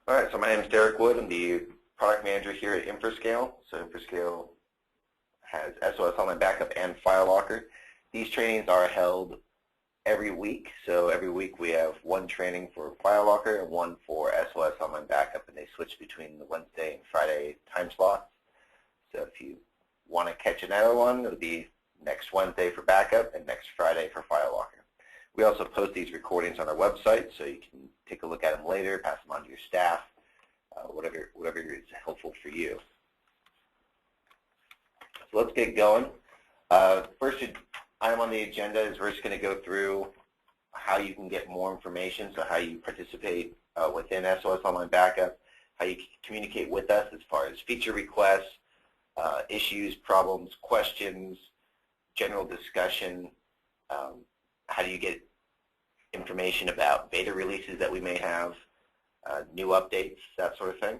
All right, so my name is Derek Wood. I'm the product manager here at Infoscale. So Infoscale has SOS Online Backup and File Locker. These trainings are held every week. So every week we have one training for File Locker and one for SOS Online Backup, and they switch between the Wednesday and Friday time slots. So if you want to catch another one, it'll be next Wednesday for backup and next Friday for File Locker. We also post these recordings on our website, so you can take a look at them later, pass them on to your staff, whatever is helpful for you. So let's get going. First item on the agenda is we're just going to go through how you can get more information, so how you participate within SOS Online Backup, how you communicate with us as far as feature requests, issues, problems, questions, general discussion. How do you get information about beta releases that we may have, new updates, that sort of thing.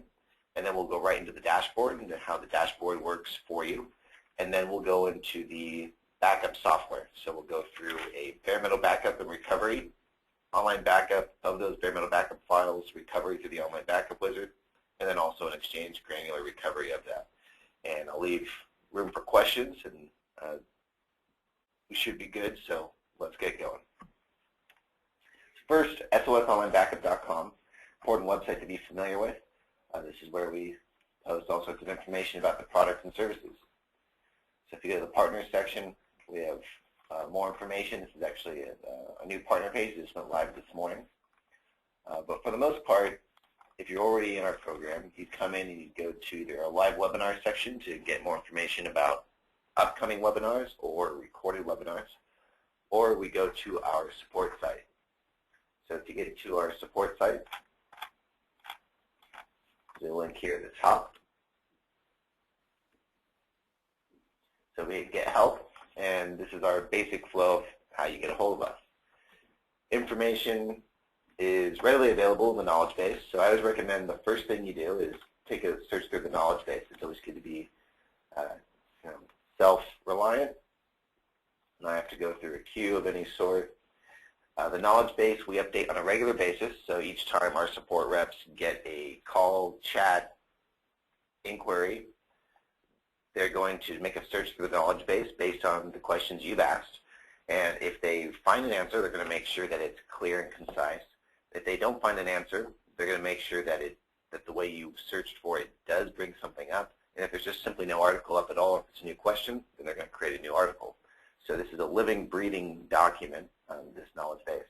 And then we'll go right into the dashboard and how the dashboard works for you. And then we'll go into the backup software. So we'll go through a bare metal backup and recovery, online backup of those bare metal backup files, recovery through the online backup wizard, and then also an Exchange granular recovery of that. And I'll leave room for questions, and we should be good, so let's get going. First, SOSOnlinebackup.com, important website to be familiar with. This is where we post all sorts of information about the products and services. So if you go to the partners section, we have more information. This is actually a new partner page that just went live this morning. But for the most part, if you're already in our program, you'd come in and you'd go to either our live webinar section to get more information about upcoming webinars or recorded webinars, or we go to our support site. So to get to our support site, there's a link here at the top. So we get help, and this is our basic flow of how you get a hold of us. Information is readily available in the knowledge base, so I always recommend the first thing you do is take a search through the knowledge base. It's always good to be self-reliant, and I have to go through a queue of any sort. The knowledge base we update on a regular basis, so each time our support reps get a call, chat, inquiry, they're going to make a search through the knowledge base based on the questions you've asked. And if they find an answer, they're going to make sure that it's clear and concise. If they don't find an answer, they're going to make sure that the way you searched for it does bring something up. And if there's just simply no article up at all, if it's a new question, then they're going to create a new article. So this is a living, breathing document, this knowledge base.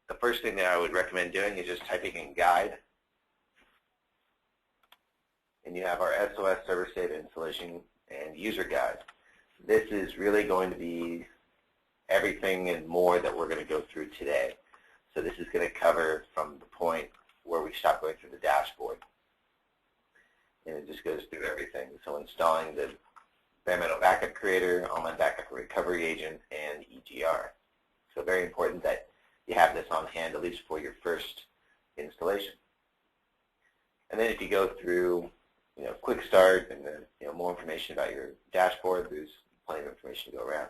The first thing that I would recommend doing is just typing in guide. And you have our SOS server data installation and user guide. This is really going to be everything and more that we're going to go through today. So this is going to cover from the point where we stop going through the dashboard. And it just goes through everything. So installing the bare metal backup creator, online backup recovery agent, and EGR. So very important that you have this on hand, at least for your first installation. And then if you go through, quick start and then, more information about your dashboard, there's plenty of information to go around.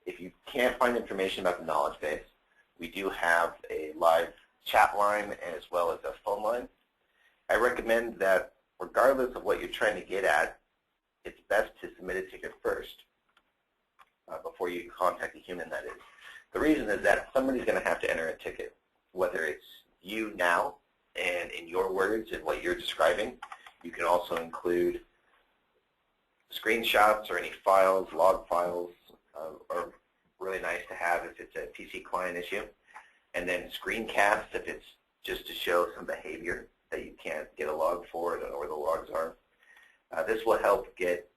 If you can't find information about the knowledge base, we do have a live chat line as well as a phone line. I recommend that regardless of what you're trying to get at, it's best to submit a ticket first before you contact a human, that is. The reason is that somebody's going to have to enter a ticket, whether it's you now and in your words and what you're describing. You can also include screenshots or any files, log files, are really nice to have if it's a PC client issue. And then screencasts if it's just to show some behavior that you can't get a log for, or where the logs are. This will help get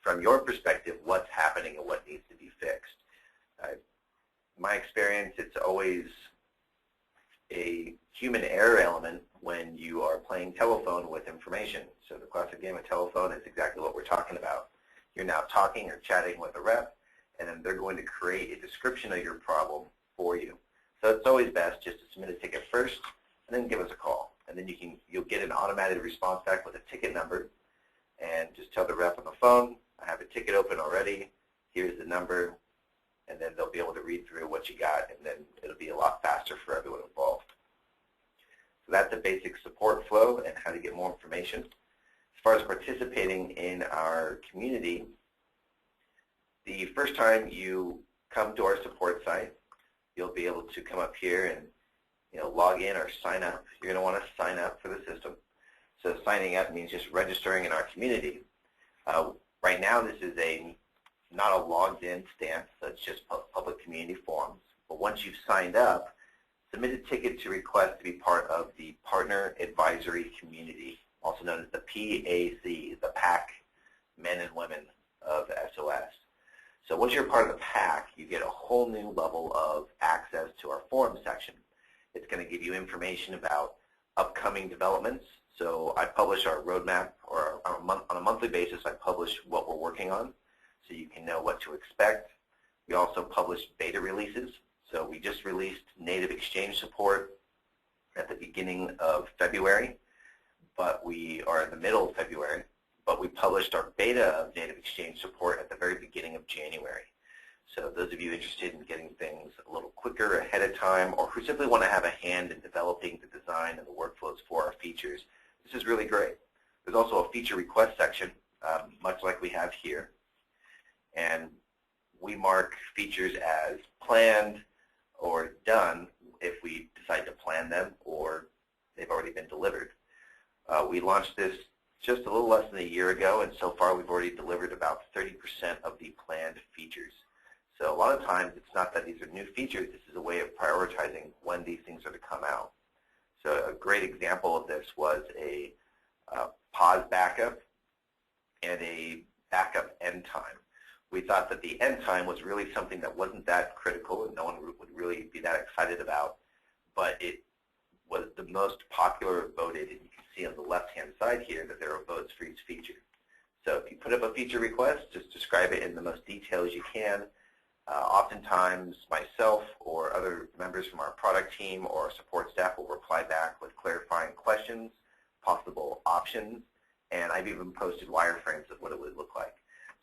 from your perspective, what's happening and what needs to be fixed. In my experience, it's always a human error element when you are playing telephone with information. So the classic game of telephone is exactly what we're talking about. You're now talking or chatting with a rep, and then they're going to create a description of your problem for you. So it's always best just to submit a ticket first, and then give us a call. And then you'll get an automated response back with a ticket number, and just tell the rep on the phone, I have a ticket open already, here's the number, and then they'll be able to read through what you got, and then it'll be a lot faster for everyone involved. So that's a basic support flow and how to get more information. As far as participating in our community, the first time you come to our support site, you'll be able to come up here and log in or sign up. You're going to want to sign up for the system. So signing up means just registering in our community. Right now, this is not a logged-in stance, so it's just public community forums. But once you've signed up, submit a ticket to request to be part of the Partner Advisory Community, also known as the PAC, the PAC men and women of SOS. So once you're part of the PAC, you get a whole new level of access to our forum section. It's going to give you information about upcoming developments. So I publish our roadmap, or on a monthly basis, I publish what we're working on, so you can know what to expect. We also publish beta releases. So we just released native exchange support at the beginning of February, but we are in the middle of February, but we published our beta of native exchange support at the very beginning of January. So those of you interested in getting things a little quicker ahead of time, or who simply want to have a hand in developing the design and the workflows for our features, this is really great. There's also a feature request section, much like we have here. And we mark features as planned or done if we decide to plan them or they've already been delivered. We launched this just a little less than a year ago, and so far we've already delivered about 30% of the planned features. So a lot of times it's not that these are new features, this is a way of prioritizing when these things are to come out. So a great example of this was a pause backup and a backup end time. We thought that the end time was really something that wasn't that critical and no one would really be that excited about, but it was the most popular voted, and you can see on the left-hand side here that there are votes for each feature. So if you put up a feature request, just describe it in the most detail as you can. Oftentimes myself or other members from our product team or our support staff will reply back with clarifying questions, possible options, and I've even posted wireframes of what it would look like.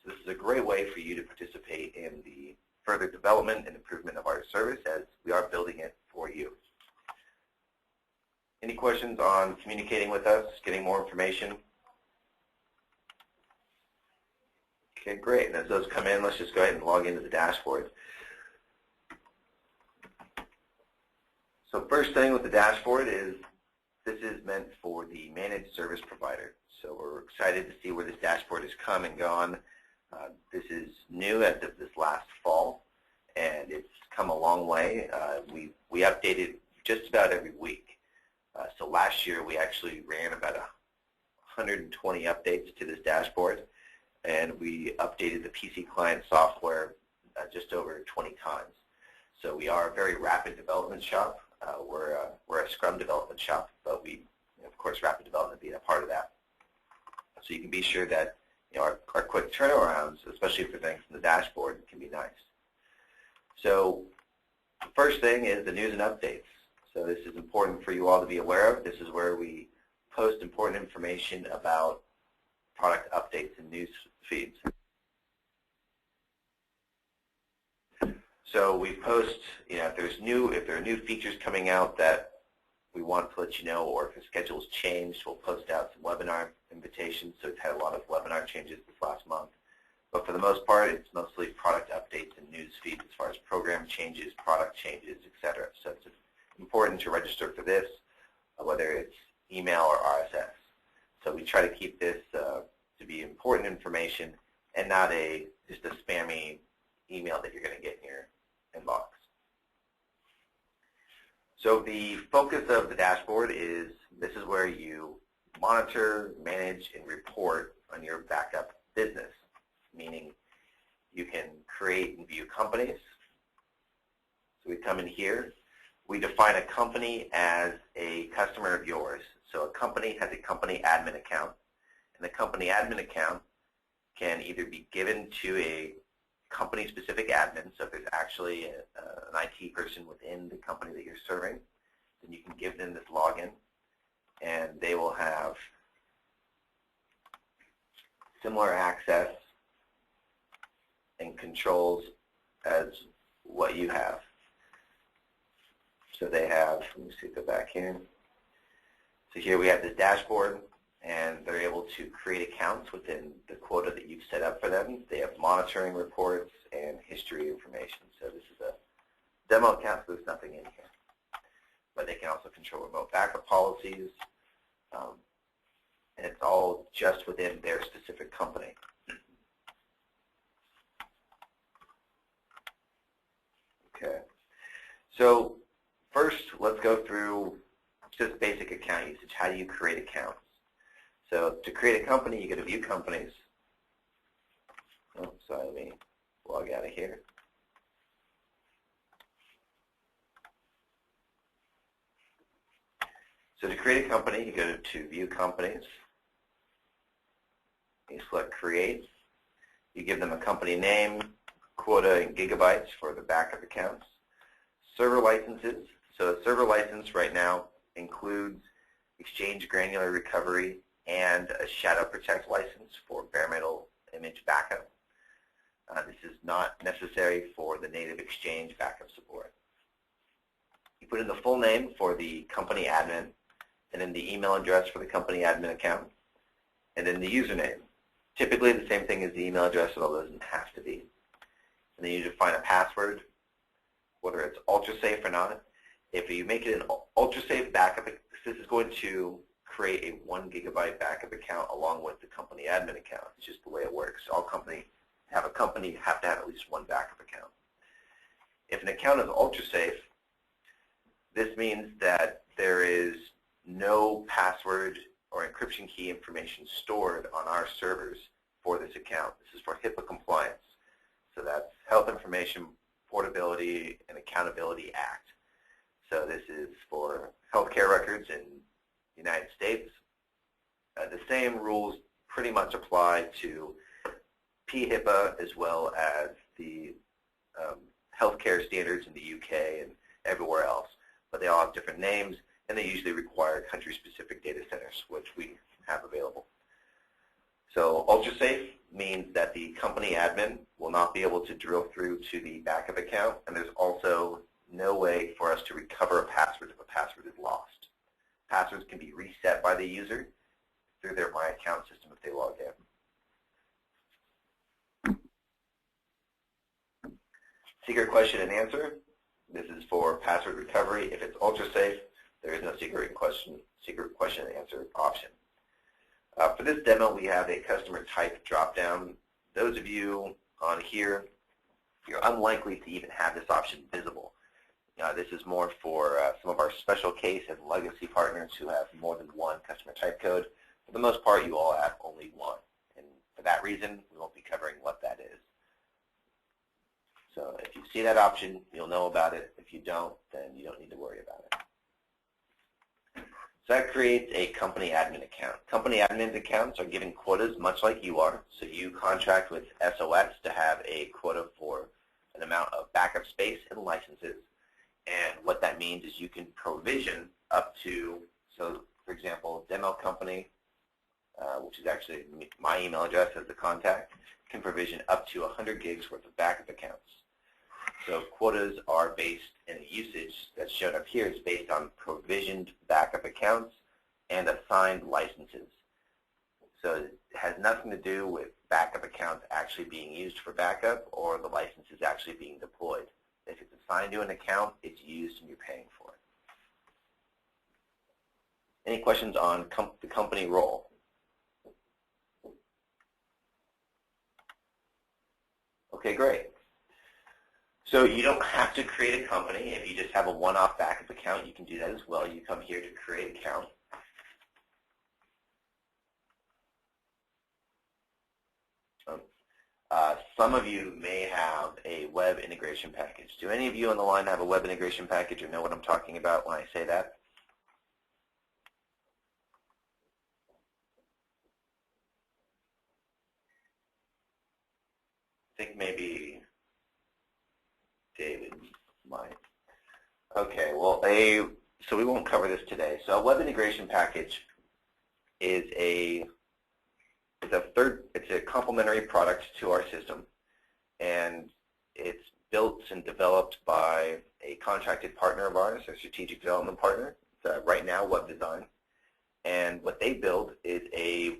So this is a great way for you to participate in the further development and improvement of our service as we are building it for you. Any questions on communicating with us, getting more information? Okay, great. And as those come in, let's just go ahead and log into the dashboard. So first thing with the dashboard is this is meant for the managed service provider. So we're excited to see where this dashboard has come and gone. This is new as of this last fall, and it's come a long way. We update it just about every week. So last year we actually ran about 120 updates to this dashboard, and we updated the PC client software just over 20 times. So we are a very rapid development shop. We're a Scrum development shop, but we, of course, rapid development being a part of that. So you can be sure that our quick turnarounds, especially for things in the dashboard, can be nice. So the first thing is the news and updates. So this is important for you all to be aware of. This is where we post important information about product updates and news feeds. So we post, if there are new features coming out that we want to let you know, or if the schedule's changed, we'll post out some webinar invitations. So we've had a lot of webinar changes this last month. But for the most part, it's mostly product updates and news feeds as far as program changes, product changes, etc. So it's important to register for this, whether it's email or RSS. So we try to keep this to be important information and not just a spammy email that you're going to get in your inbox. So the focus of the dashboard is this is where you monitor, manage, and report on your backup business, meaning you can create and view companies. So we come in here. We define a company as a customer of yours. So a company has a company admin account, and the company admin account can either be given to a company-specific admin, so if there's actually an IT person within the company that you're serving, then you can give them this login, and they will have similar access and controls as what you have. So they have, let me see, go back here. So here we have this dashboard, and they're able to create accounts within the quota that you've set up for them. They have monitoring reports and history information. So this is a demo account, so there's nothing in here. But they can also control remote backup policies, and it's all just within their specific company. Okay. So first, let's go through just basic account usage. How do you create accounts? So to create a company, you go to View Companies. Oh, sorry, let me log out of here. So to create a company, you go to View Companies. You select Create. You give them a company name, quota in gigabytes for the backup accounts. Server licenses. So a server license right now includes Exchange Granular Recovery and a Shadow Protect license for bare metal image backup. This is not necessary for the native Exchange backup support. You put in the full name for the company admin, and then the email address for the company admin account, and then the username. Typically the same thing as the email address, although it doesn't have to be. And then you define a password, whether it's ultra-safe or not. If you make it an ultra-safe backup, this is going to create a 1 gigabyte backup account along with the company admin account. It's just the way it works. All companies have to have at least one backup account. If an account is ultra-safe, this means that there is no password or encryption key information stored on our servers for this account. This is for HIPAA compliance. So that's Health Information Portability and Accountability Act. So this is for healthcare records in the United States. The same rules pretty much apply to PHIPAA as well as the healthcare standards in the UK and everywhere else. But they all have different names, and they usually require country-specific data centers, which we have available. So ultra-safe means that the company admin will not be able to drill through to the backup account, and there's also no way for us to recover a password if a password is lost. Passwords can be reset by the user through their My Account system if they log in. Secret question and answer. This is for password recovery. If it's ultra-safe, there is no secret question and answer option. For this demo, we have a customer type drop-down. Those of you on here, you're unlikely to even have this option visible. This is more for some of our special case and legacy partners who have more than one customer type code. For the most part, you all have only one. And for that reason, we won't be covering what that is. So if you see that option, you'll know about it. If you don't, then you don't need to worry about it. So that creates a company admin account. Company admin accounts are given quotas much like you are. So you contract with SOS to have a quota for an amount of backup space and licenses. And what that means is you can provision up to, so for example, demo company, which is actually my email address as the contact, can provision up to 100 gigs worth of backup accounts. So quotas are based, and the usage that's shown up here is based on provisioned backup accounts and assigned licenses. So it has nothing to do with backup accounts actually being used for backup or the licenses actually being deployed. If it's assigned to an account, it's used and you're paying for it. Any questions on the company role? Okay, great. So you don't have to create a company. If you just have a one-off backup account, you can do that as well. You come here to create account. Some of you may have a web integration package. Do any of you on the line have a web integration package or know what I'm talking about when I say that? I think maybe David might. Okay, well, so we won't cover this today. So a web integration package is it's a complementary product to our system, and it's built and developed by a contracted partner of ours, a strategic development partner. It's right now Web Design, And what they build is a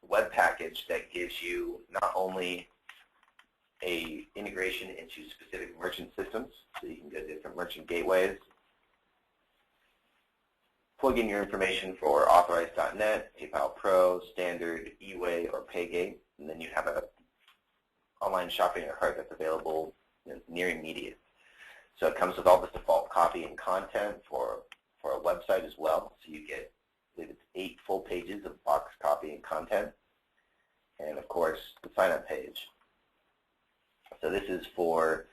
web package that gives you not only a integration into specific merchant systems, so you can go to different merchant gateways, plug in your information for Authorize.net, PayPal Pro, Standard, eWay, or PayGate, and then you have an online shopping cart that's available near immediate. So it comes with all the default copy and content for a website as well. So you get, I believe it's 8 full pages of box copy and content, and of course the sign-up page. So this is for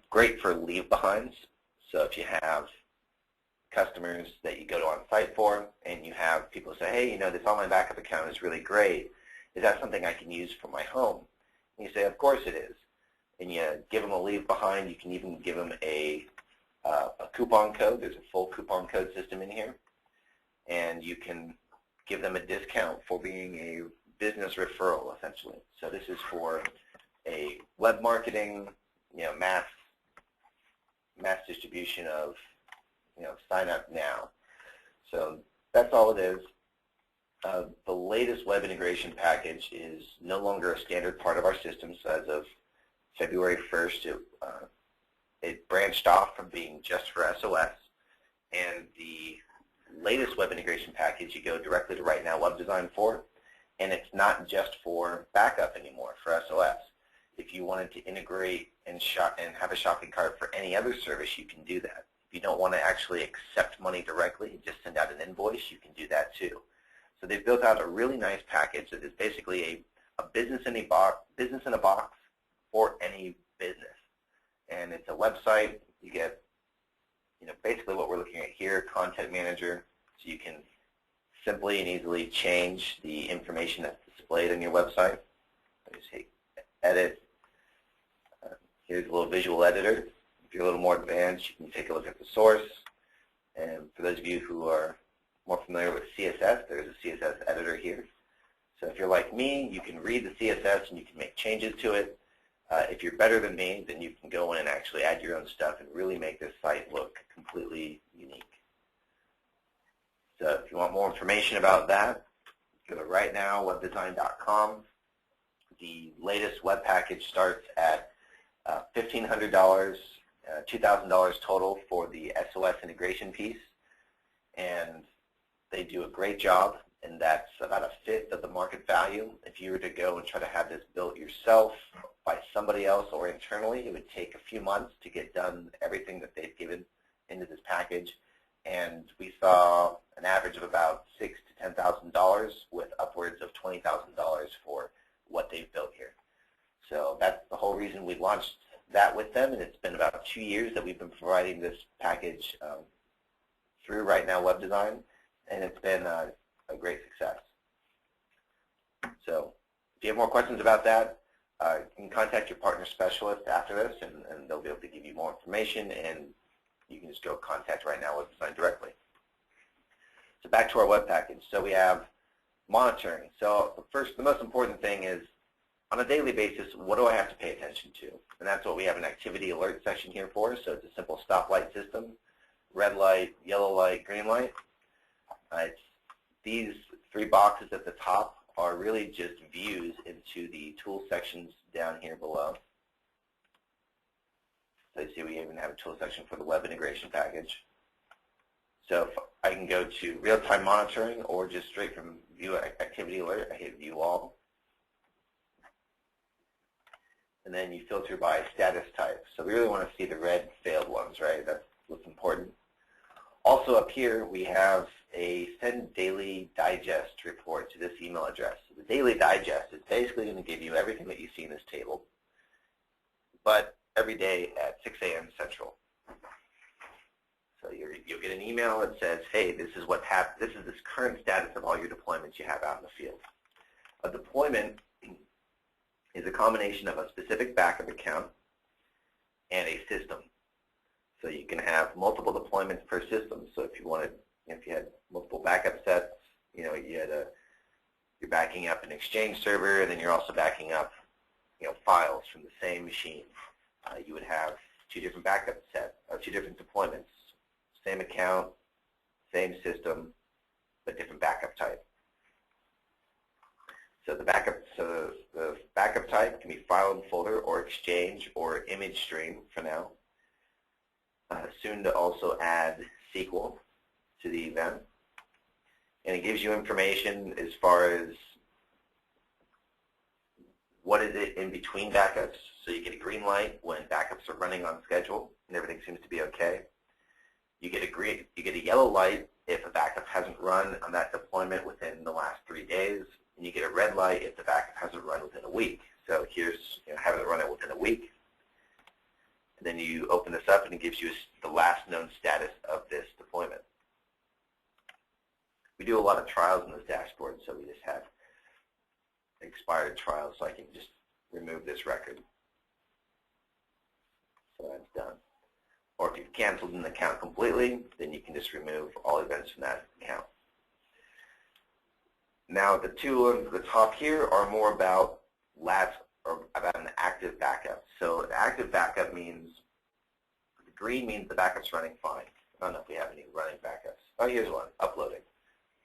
great for leave-behinds. So if you have customers that you go to on site for, and you have people say, hey, this online backup account is really great. Is that something I can use for my home? And you say, of course it is. And you give them a leave behind. You can even give them a coupon code. There's a full coupon code system in here. And you can give them a discount for being a business referral, essentially. So this is for a web marketing, mass distribution of sign up now. So that's all it is. The latest web integration package is no longer a standard part of our system. So as of February 1st, it branched off from being just for SOS. And the latest web integration package you go directly to Right Now Web Design for, and it's not just for backup anymore for SOS. If you wanted to integrate and have a shopping cart for any other service, you can do that. If you don't want to actually accept money directly, just send out an invoice, you can do that too. So they've built out a really nice package that is basically a business in a box for any business. And it's a website. You get basically what we're looking at here, content manager, so you can simply and easily change the information that's displayed on your website. Just hit edit. Here's a little visual editor. If you're a little more advanced, you can take a look at the source. And for those of you who are more familiar with CSS, there's a CSS editor here. So if you're like me, you can read the CSS and you can make changes to it. If you're better than me, then you can go in and actually add your own stuff and really make this site look completely unique. So if you want more information about that, go to rightnowwebdesign.com. The latest web package starts at $1,500, $2,000 total for the SOS integration piece, and they do a great job, and that's about 1/5 of the market value. If you were to go and try to have this built yourself by somebody else or internally, it would take a few months to get done everything that they've given into this package, and we saw an average of about $6,000 to $10,000 with upwards of $20,000 for what they've built here. So that's the whole reason we launched that with them, and it's been about 2 years that we've been providing this package through Right Now Web Design, and it's been a great success. So if you have more questions about that, you can contact your partner specialist after this, and they'll be able to give you more information, and you can just go contact Right Now Web Design directly. So back to our web package. So we have monitoring. So the most important thing is, on a daily basis, what do I have to pay attention to? And that's what we have an activity alert section here for. So it's a simple stoplight system, red light, yellow light, green light. These 3 boxes at the top are really just views into the tool sections down here below. So you see we even have a tool section for the web integration package. So if I can go to real-time monitoring or just straight from view activity alert, I hit view all. And then you filter by status type. So we really want to see the red failed ones, right? That's what's important. Also up here, we have a send daily digest report to this email address. So the daily digest is basically going to give you everything that you see in this table, but every day at 6 a.m. Central. So you'll get an email that says, hey, this is what happened. This is this current status of all your deployments you have out in the field. A deployment is a combination of a specific backup account and a system. So you can have multiple deployments per system. So if you had multiple backup sets, you're backing up an Exchange server, and then you're also backing up, files from the same machine. You would have 2 different backup sets or 2 different deployments, same account, same system, but different backup type. So the backup type can be file and folder or exchange or image stream for now. Soon to also add SQL to the event. And it gives you information as far as what is it in between backups. So you get a green light when backups are running on schedule and everything seems to be okay. You get a yellow light if a backup hasn't run on that deployment within the last 3 days, and you get a red light if the backup hasn't run within a week. So here's having it run it within a week. And then you open this up and it gives you the last known status of this deployment. We do a lot of trials in this dashboard, so we just have expired trials, so I can just remove this record. So that's done. Or if you've canceled an account completely, then you can just remove all events from that account. Now the two on the top here are more about about an active backup. So an active backup means, the green means the backup's running fine. I don't know if we have any running backups. Oh, here's one, uploading.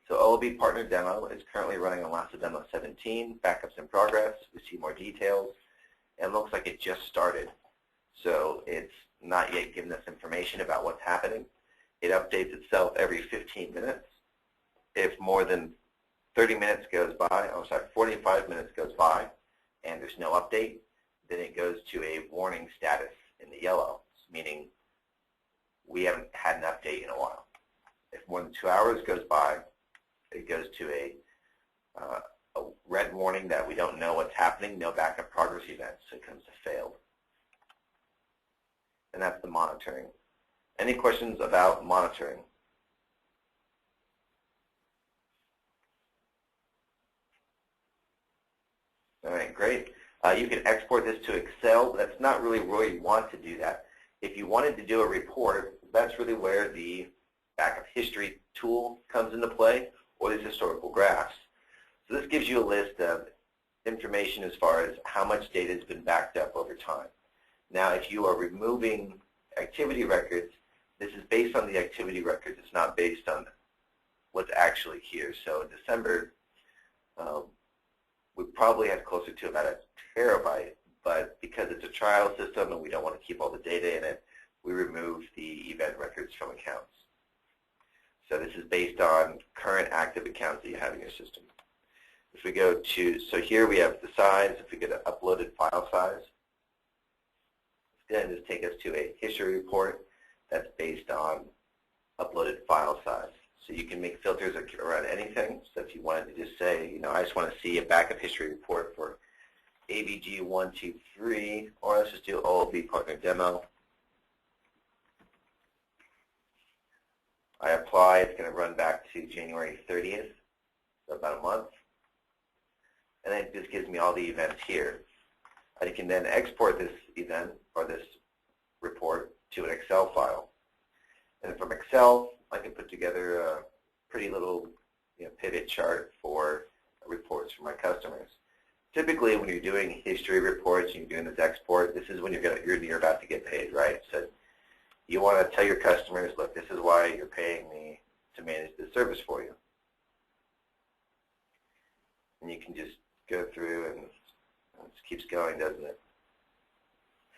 So OLB Partner Demo is currently running on Last Demo 17, backups in progress. We see more details. And it looks like it just started. So it's not yet giving us information about what's happening. It updates itself every 15 minutes. If more than 30 minutes goes by, 45 minutes goes by, and there's no update, then it goes to a warning status in the yellow, meaning we haven't had an update in a while. If more than 2 hours goes by, it goes to a red warning that we don't know what's happening, no backup progress events, so it comes to failed. And that's the monitoring. Any questions about monitoring? All right, great. You can export this to Excel. That's not really where you want to do that. If you wanted to do a report, that's really where the backup history tool comes into play, or these historical graphs. So this gives you a list of information as far as how much data has been backed up over time. Now, if you are removing activity records, this is based on the activity records. It's not based on what's actually here. So in December, we probably had closer to about a terabyte, but because it's a trial system and we don't want to keep all the data in it, we remove the event records from accounts. So this is based on current active accounts that you have in your system. If we go to, so here we have the size. If we go to uploaded file size, it's going to just take us to a history report that's based on uploaded file size. So you can make filters around anything. So if you wanted to just say, I just want to see a backup history report for ABG123, or let's just do OLB Partner Demo. I apply. It's going to run back to January 30th, so about a month. And then it just gives me all the events here. I can then export this event or this report to an Excel file. And from Excel, I can put together a pretty little pivot chart for reports for my customers. Typically, when you're doing history reports and you're doing this export, this is when you're about to get paid, right? So you want to tell your customers, look, this is why you're paying me to manage this service for you. And you can just go through and it just keeps going, doesn't it?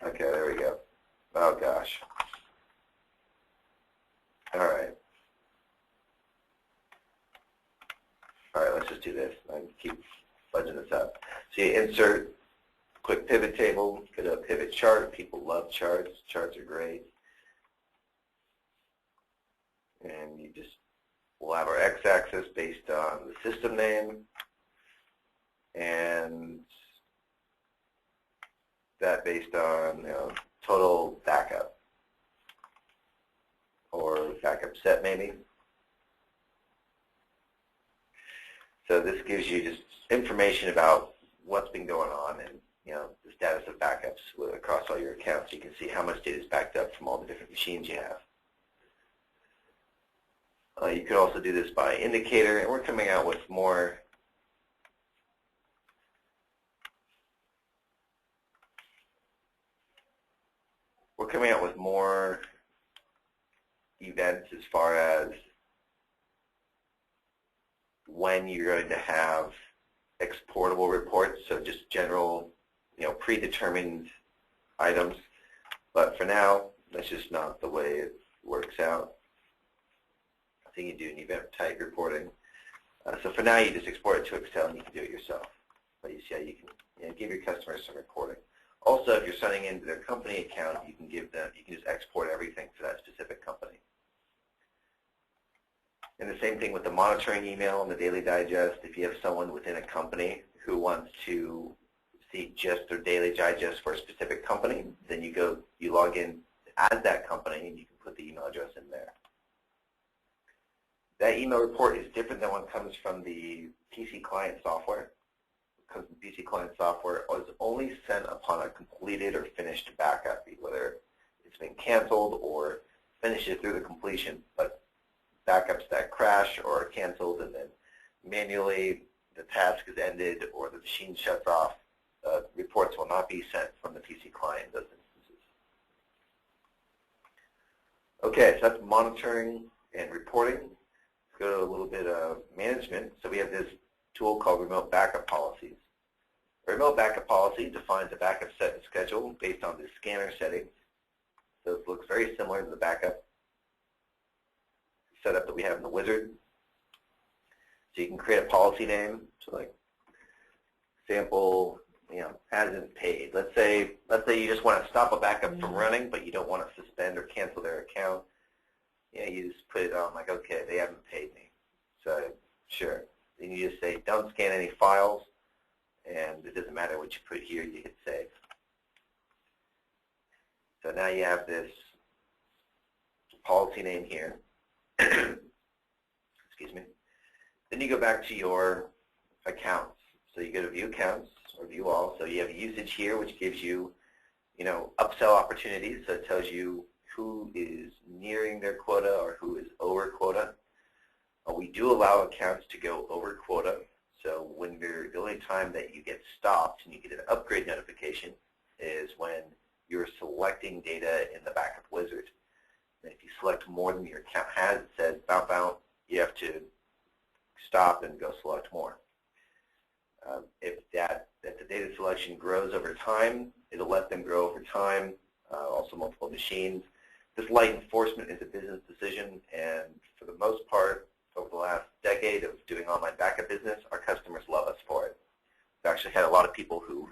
Okay, there we go. Oh, gosh. All right. All right, let's just do this. I keep fudging this up. So you insert quick pivot table, go to a pivot chart. People love charts. Charts are great. And we'll have our x-axis based on the system name and that based on total backup or backup set maybe. So this gives you just information about what's been going on and the status of backups across all your accounts. You can see how much data is backed up from all the different machines you have. You could also do this by indicator, and we're coming out with more events as far as when you're going to have exportable reports, so just general, predetermined items. But for now, that's just not the way it works out. I think you do need event type reporting. So for now, you just export it to Excel and you can do it yourself. But you see how you can give your customers some reporting. Also, if you're signing into their company account, you can just export everything to that specific company. And the same thing with the monitoring email and the daily digest. If you have someone within a company who wants to see just their daily digest for a specific company, then you log in as that company and you can put the email address in there. That email report is different than one comes from the PC client software. Because the PC client software is only sent upon a completed or finished backup, whether it's been canceled or finishes through the completion. But backups that crash or are canceled and then manually the task is ended or the machine shuts off, reports will not be sent from the PC client in those instances. Okay, so that's monitoring and reporting. Let's go to a little bit of management. So we have this tool called Remote Backup Policies. A remote backup policy defines a backup set and schedule based on the scanner settings. So it looks very similar to the backup setup that we have in the wizard. So you can create a policy name. So like sample, hasn't paid. Let's say you just want to stop a backup from running, but you don't want to suspend or cancel their account. You just put it on like, okay, they haven't paid me. So sure. Then you just say, don't scan any files, and it doesn't matter what you put here, you hit save. So now you have this policy name here. Excuse me. Then you go back to your accounts. So you go to view accounts or view all. So you have usage here, which gives you, upsell opportunities. So it tells you who is nearing their quota or who is over quota. We do allow accounts to go over quota. So the only time that you get stopped and you get an upgrade notification is when you're selecting data in the backup wizard. And if you select more than your account has, it says bounce out, you have to stop and go select more. If the data selection grows over time, it'll let them grow over time, also multiple machines. This light enforcement is a business decision, and for the most part, over the last decade of doing online backup business, our customers love us for it. We've actually had a lot of people who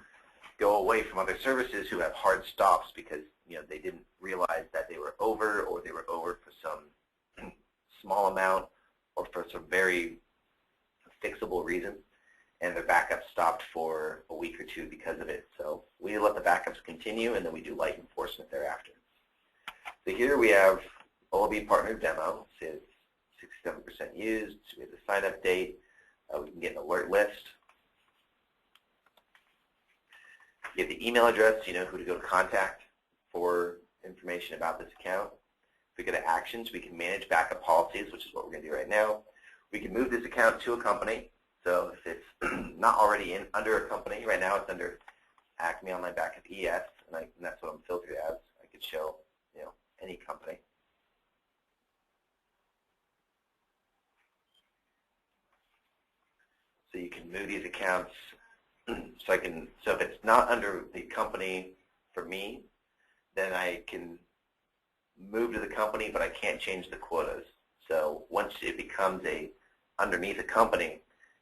go away from other services who have hard stops because they didn't realize that they were over, or they were over for some small amount or for some very fixable reason, and their backup stopped for a week or two because of it. So we let the backups continue, and then we do light enforcement thereafter. So here we have OLB partner demo. It says 67% used. We have the sign-up date. We can get an alert list. You have the email address, you know who to go to contact for information about this account. If we go to actions, we can manage backup policies, which is what we're going to do right now. We can move this account to a company. So if it's not already under a company, right now it's under Acme Online Backup ES, and that's what I'm filtered as. I could show any company. So you can move these accounts. So if it's not under the company for me, then I can move to the company, but I can't change the quotas. So once it becomes underneath a company,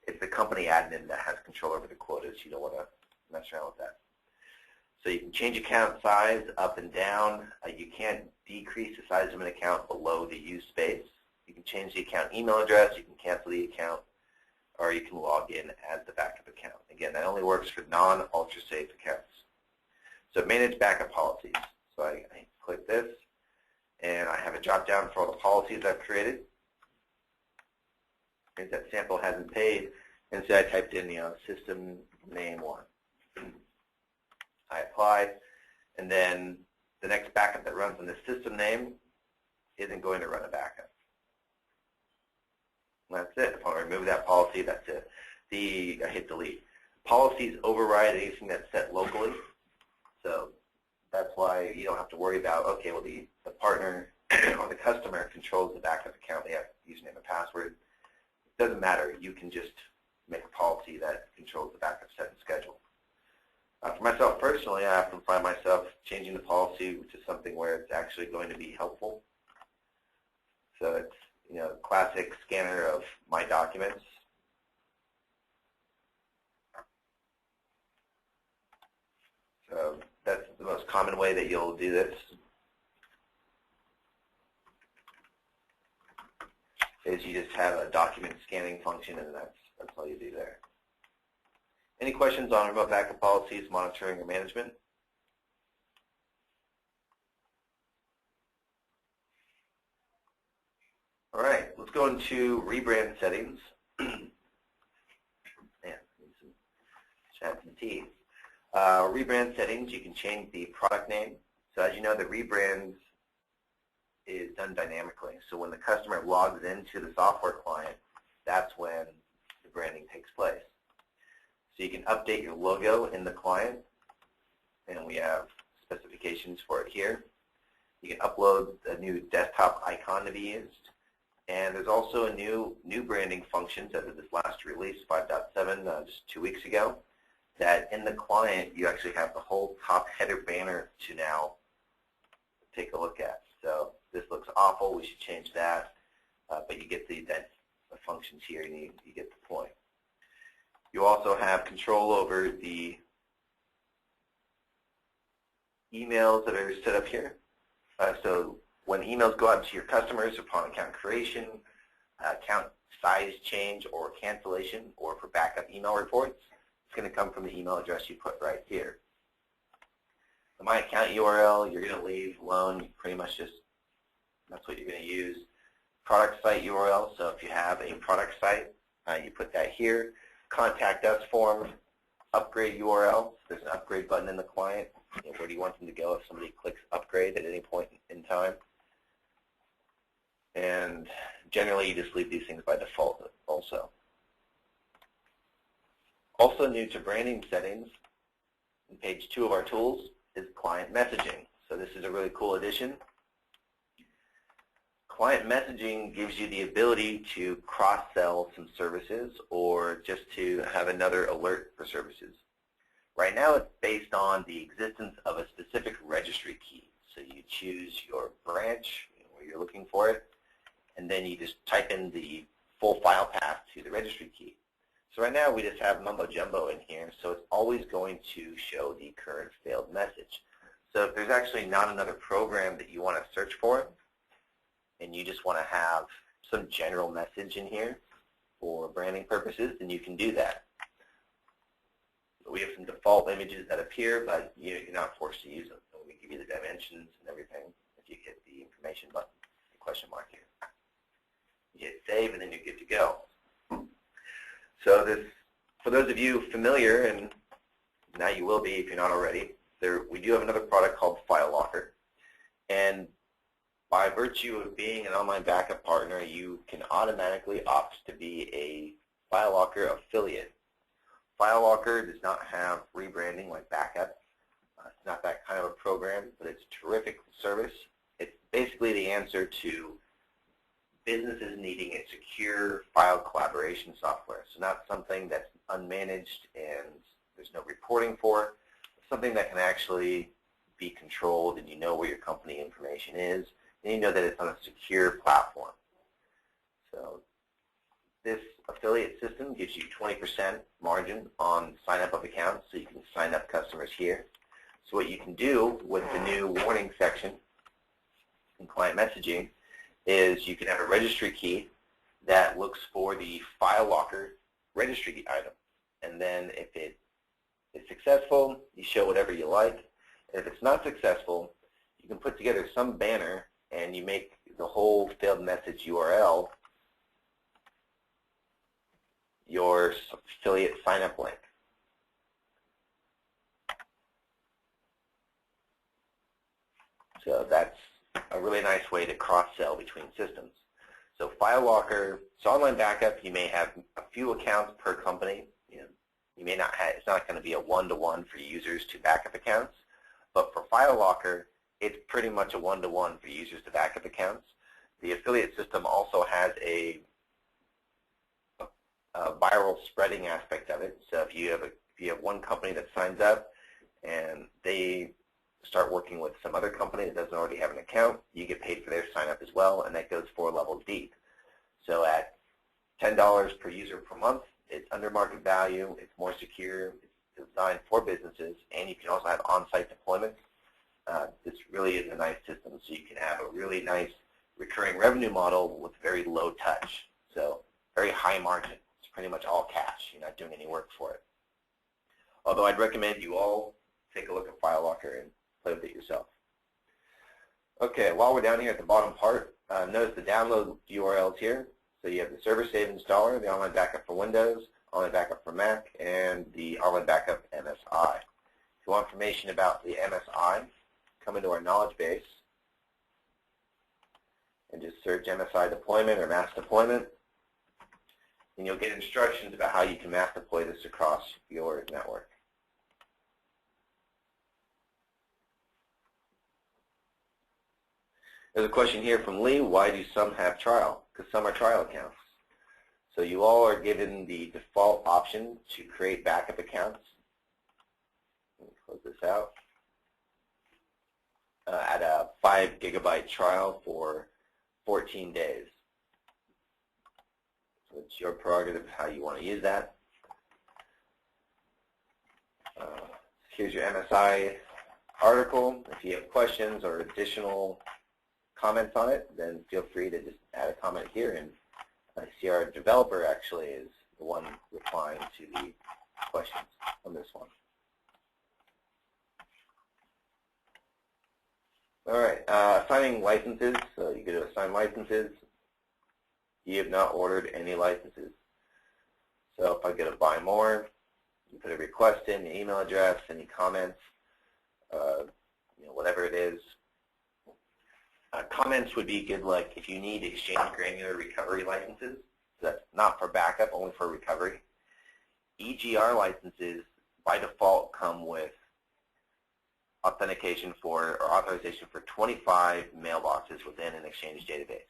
it's the company admin that has control over the quotas. You don't want to mess around with that. So you can change account size up and down. You can't decrease the size of an account below the use space. You can change the account email address. You can cancel the account, or you can log in as the backup account. Again, that only works for non-ultra safe accounts. So manage backup policies. So I click this, and I have a drop down for all the policies I've created. Since that sample hasn't paid, and so I typed in system name 1. I apply, and then the next backup that runs on the system name isn't going to run a backup. And that's it. If I remove that policy, that's it. I hit delete. Policies override anything that's set locally, so that's why you don't have to worry about, okay, well, the partner or the customer controls the backup account. They have username and password. It doesn't matter. You can just make a policy that controls the backup set and schedule. For myself personally, I often find myself changing the policy to something where it's actually going to be helpful. So it's, classic scanner of my documents. So that's the most common way that you'll do this. Is you just have a document scanning function, and that's all you do there. Any questions on remote backup policies, monitoring, or management? All right, let's go into rebrand settings. Man, add some tea. Rebrand settings, you can change the product name. So as you know, the rebrand is done dynamically. So when the customer logs into the software client, that's when the branding takes place. So you can update your logo in the client, and we have specifications for it here. You can upload a new desktop icon to be used. And there's also a new branding functions as of this last release, 5.7, just 2 weeks ago, that in the client you actually have the whole top header banner to now take a look at. So this looks awful, we should change that, but you get the functions here, and you get the point. You also have control over the emails that are set up here. So when emails go out to your customers upon account creation, account size change or cancellation, or for backup email reports, it's going to come from the email address you put right here. The My Account URL, you're going to leave alone. You pretty much just, that's what you're going to use. Product site URL, so if you have a product site, you put that here. Contact Us form, upgrade URL. There's an upgrade button in the client. Where do you want them to go if somebody clicks upgrade at any point in time? And generally, you just leave these things by default also. Also new to branding settings, on page 2 of our tools, is client messaging. So this is a really cool addition. Client messaging gives you the ability to cross-sell some services or just to have another alert for services. Right now it's based on the existence of a specific registry key. So you choose your branch where you're looking for it, and then you just type in the full file path to the registry key. So right now we just have mumbo jumbo in here, so it's always going to show the current failed message. So if there's actually not another program that you want to search for, and you just want to have some general message in here for branding purposes, then you can do that. We have some default images that appear, but you're not forced to use them. So we give you the dimensions and everything if you hit the information button, the question mark here. You hit save, and then you're good to go. So this, for those of you familiar, and now you will be if you're not already, we do have another product called File Locker. And by virtue of being an online backup partner, you can automatically opt to be a File Locker affiliate. File Locker does not have rebranding like backup. It's not that kind of a program, but it's a terrific service. It's basically the answer to businesses needing a secure file collaboration software. So not something that's unmanaged and there's no reporting for. It's something that can actually be controlled, and you know where your company information is, and you know that it's on a secure platform. So this affiliate system gives you 20% margin on sign-up of accounts, so you can sign up customers here. So what you can do with the new warning section in client messaging is you can have a registry key that looks for the File Locker registry item. And then if it is successful, you show whatever you like. And if it's not successful, you can put together some banner and you make the whole failed message URL your affiliate sign-up link. So that's a really nice way to cross-sell between systems. So File Locker, so online backup, you may have a few accounts per company. You may not have, it's not going to be a one-to-one for users to backup accounts, but for File Locker, it's pretty much a one-to-one for users to backup accounts. The affiliate system also has a viral spreading aspect of it. So if you have one company that signs up and they start working with some other company that doesn't already have an account, you get paid for their sign up as well, and that goes 4 levels deep. So at $10 per user per month, it's under market value, it's more secure, it's designed for businesses, and you can also have on-site deployments. This really is a nice system, so you can have a really nice recurring revenue model with very low touch. So very high margin. It's pretty much all cash. You're not doing any work for it. Although I'd recommend you all take a look at FileLocker and play with it yourself. Okay, while we're down here at the bottom part, notice the download URLs here. So you have the server save installer, the online backup for Windows, online backup for Mac, and the online backup MSI. If you want information about the MSI, come into our knowledge base and just search MSI deployment or mass deployment, and you'll get instructions about how you can mass deploy this across your network. There's a question here from Lee, why do some have trial? Because some are trial accounts. So you all are given the default option to create backup accounts. Let me close this out. At a 5 GB trial for 14 days. So it's your prerogative how you want to use that. Here's your MSI article. If you have questions or additional comments on it, then feel free to just add a comment here, and I see our developer actually is the one replying to the questions on this one. All right, assigning licenses. So you go to assign licenses. You have not ordered any licenses. So if I go to buy more, you put a request in, your email address, any comments, whatever it is. Comments would be good, like if you need Exchange granular recovery licenses. So that's not for backup, only for recovery. EGR licenses by default come with authentication for or authorization for 25 mailboxes within an Exchange database.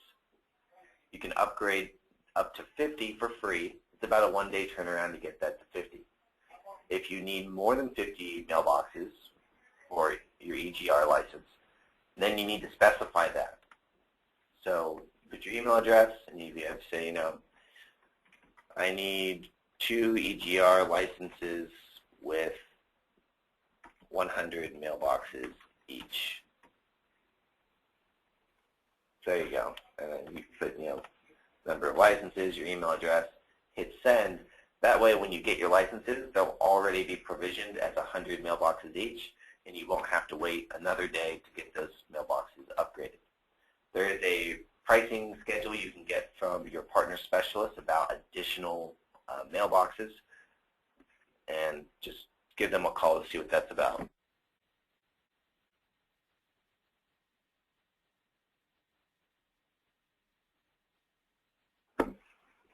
You can upgrade up to 50 for free. It's about a 1-day turnaround to get that to 50. If you need more than 50 mailboxes for your EGR license, then you need to specify that. So put your email address, and you have to say, I need 2 EGR licenses with 100 mailboxes each. So there you go. And then you put, number of licenses, your email address, hit send. That way, when you get your licenses, they'll already be provisioned as 100 mailboxes each, and you won't have to wait another day to get those mailboxes upgraded. There is a pricing schedule you can get from your partner specialist about additional mailboxes, and just give them a call to see what that's about.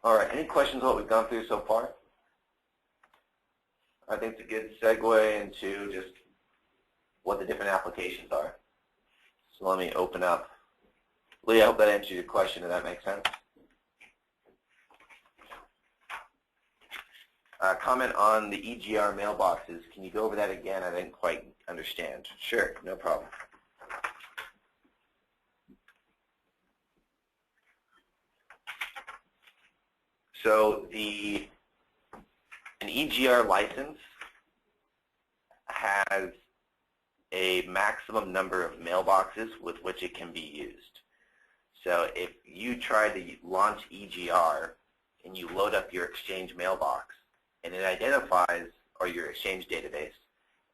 All right, any questions on what we've gone through so far? I think it's a good segue into just what the different applications are. So let me open up. Lee, I hope that answers your question. Does that make sense? Comment on the EGR mailboxes. Can you go over that again? I didn't quite understand. Sure, no problem. So an EGR license has a maximum number of mailboxes with which it can be used. So if you try to launch EGR and you load up your Exchange mailbox, and it identifies, or your Exchange database,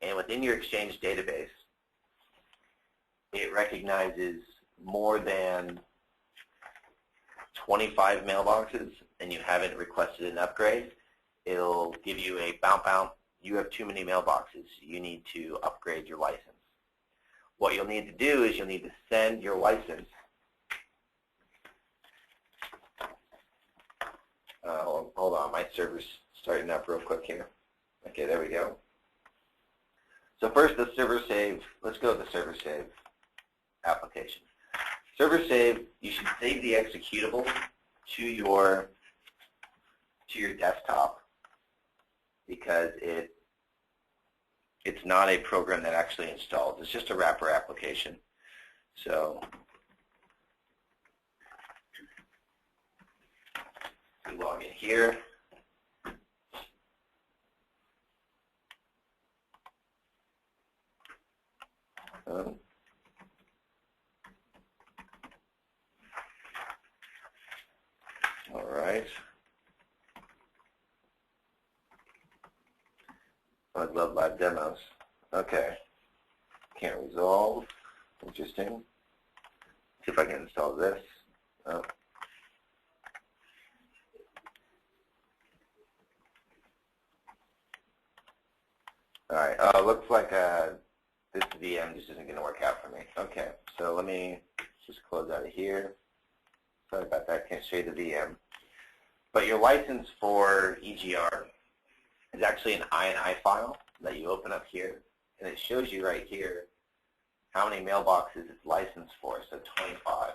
and within your Exchange database, it recognizes more than 25 mailboxes, and you haven't requested an upgrade, it'll give you a bounce. You have too many mailboxes. You need to upgrade your license. What you'll need to do is you'll need to send your license. Hold on, my server's starting up real quick here. Okay, there we go. So first, the server save. Let's go with the server save application. Server save, you should save the executable to your to your desktop because it's not a program that actually installs. It's just a wrapper application. So we log in here. All right. I love live demos. Okay. Can't resolve. Interesting. See if I can install this. Oh. All right. Looks like this VM just isn't going to work out for me. Okay. So let me just close out of here. Sorry about that. Can't show you the VM. But your license for EGR is actually an INI file that you open up here, and it shows you right here how many mailboxes it's licensed for, so 25.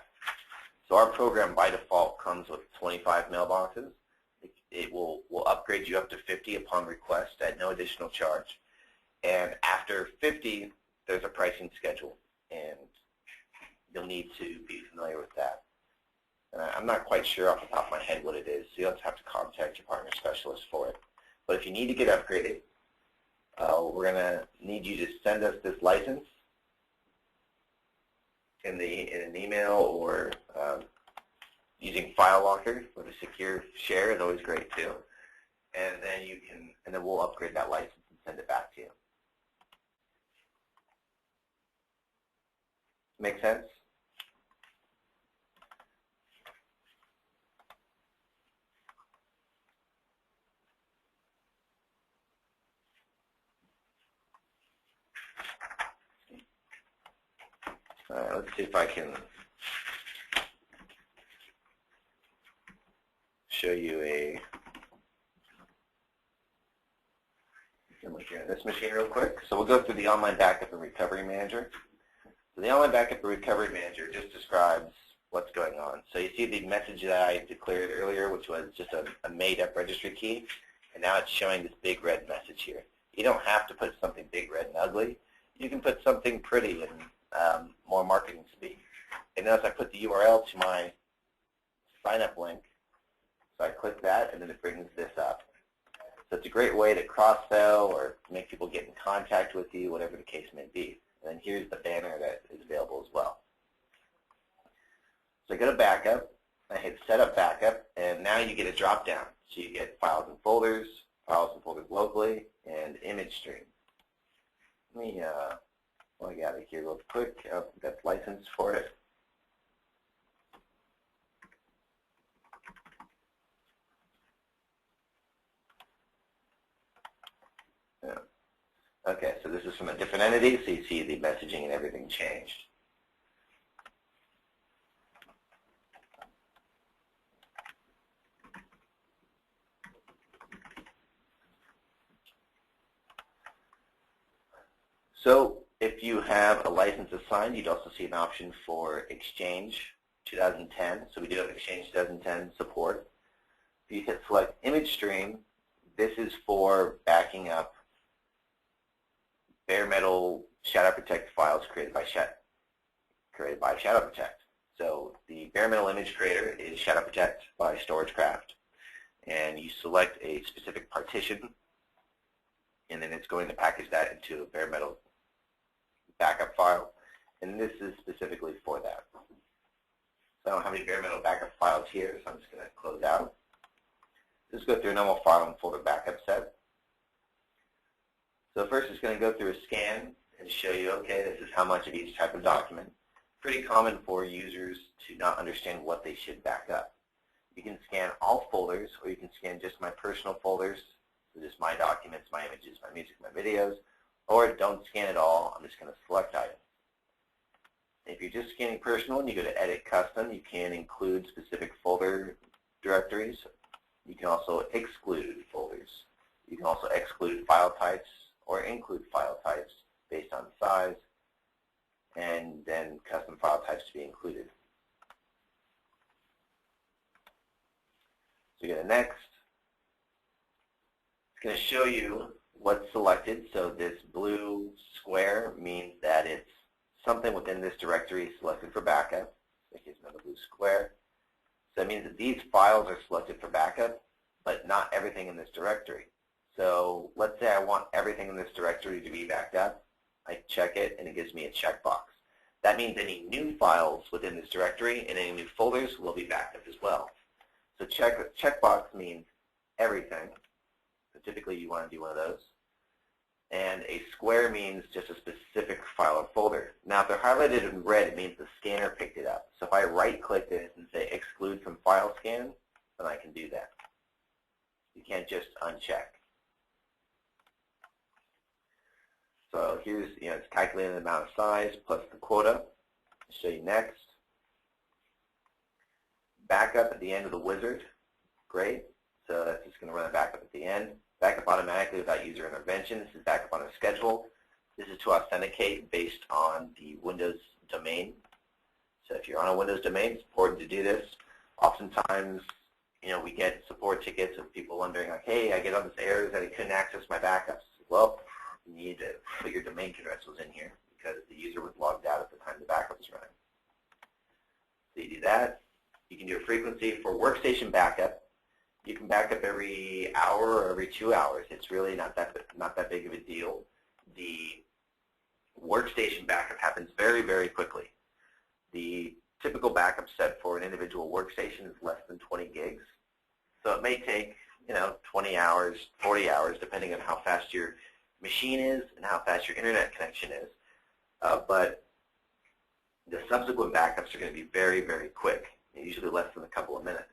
So our program by default comes with 25 mailboxes. It will upgrade you up to 50 upon request at no additional charge. And after 50, there's a pricing schedule, and you'll need to be familiar with that. I'm not quite sure off the top of my head what it is, so you'll have to contact your partner specialist for it. But if you need to get upgraded, we're going to need you to send us this license in an email, or using File Locker with a secure share is always great too. And then we'll upgrade that license and send it back to you. Make sense? Let's see if I can show you a image here on this machine real quick. So we'll go through the Online Backup and Recovery Manager. So the Online Backup and Recovery Manager just describes what's going on. So you see the message that I declared earlier, which was just a made-up registry key, and now it's showing this big red message here. You don't have to put something big, red, and ugly. You can put something pretty and more marketing speak. And notice I put the URL to my sign-up link. So I click that, and then it brings this up. So it's a great way to cross-sell or make people get in contact with you, whatever the case may be. And then here's the banner that is available as well. So I go to Backup. I hit Set Up Backup, and now you get a drop-down. So you get Files and Folders locally, and Image Stream. Let me log out of here real quick. That's licensed for it. Yeah. Okay, so this is from a different entity, so you see the messaging and everything changed. So if you have a license assigned, you'd also see an option for Exchange 2010. So we do have Exchange 2010 support. If you hit select Image Stream, this is for backing up bare metal Shadow Protect files created by Shadow Protect. So the bare metal image creator is Shadow Protect by StorageCraft, and you select a specific partition, and then it's going to package that into a bare metal backup file, and this is specifically for that. So I don't have any bare metal backup files here, so I'm just going to close out. Just go through a normal file and folder backup set. So first it's going to go through a scan and show you, okay, this is how much of each type of document. Pretty common for users to not understand what they should back up. You can scan all folders, or you can scan just my personal folders, so just my documents, my images, my music, my videos, or don't scan it all. I'm just going to select items. If you're just scanning personal and you go to Edit Custom, you can include specific folder directories. You can also exclude folders. You can also exclude file types or include file types based on size, and then custom file types to be included. So you go to Next, going to show you what's selected. So this blue square means that it's something within this directory selected for backup. So here's another blue square. So that means that these files are selected for backup, but not everything in this directory. So let's say I want everything in this directory to be backed up. I check it, and it gives me a checkbox. That means any new files within this directory and any new folders will be backed up as well. So checkbox means everything. So typically you want to do one of those. And a square means just a specific file or folder. Now if they're highlighted in red, it means the scanner picked it up. So if I right-click this and say exclude from file scan, then I can do that. You can't just uncheck. So here's, it's calculating the amount of size plus the quota. I'll show you next. Backup at the end of the wizard. Great. So that's just going to run a backup at the end. Backup automatically without user intervention. This is backup on a schedule. This is to authenticate based on the Windows domain. So if you're on a Windows domain, it's important to do this. Oftentimes, we get support tickets of people wondering, like, hey, I get on this error that I couldn't access my backups. Well, you need to put your domain address was in here because the user was logged out at the time the backup was running. So you do that. You can do a frequency for workstation backup. You can back up every hour or every 2 hours. It's really not that big of a deal. The workstation backup happens very, very quickly. The typical backup set for an individual workstation is less than 20 gigs. So it may take 20 hours, 40 hours, depending on how fast your machine is and how fast your internet connection is. But the subsequent backups are going to be very, very quick, usually less than a couple of minutes.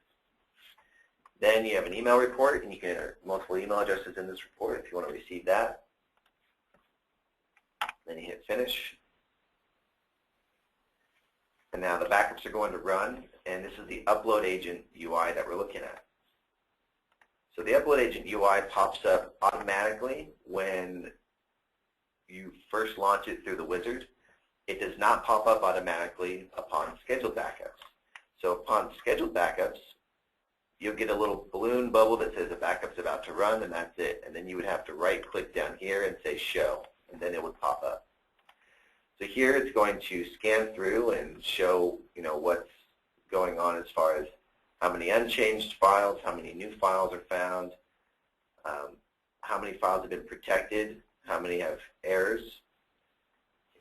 Then you have an email report, and you can enter multiple email addresses in this report if you want to receive that. Then you hit finish. And now the backups are going to run, and this is the upload agent UI that we're looking at. So the upload agent UI pops up automatically when you first launch it through the wizard. It does not pop up automatically upon scheduled backups. So upon scheduled backups, you'll get a little balloon bubble that says the backup's about to run, and that's it. And then you would have to right-click down here and say show, and then it would pop up. So here it's going to scan through and show, what's going on as far as how many unchanged files, how many new files are found, how many files have been protected, how many have errors,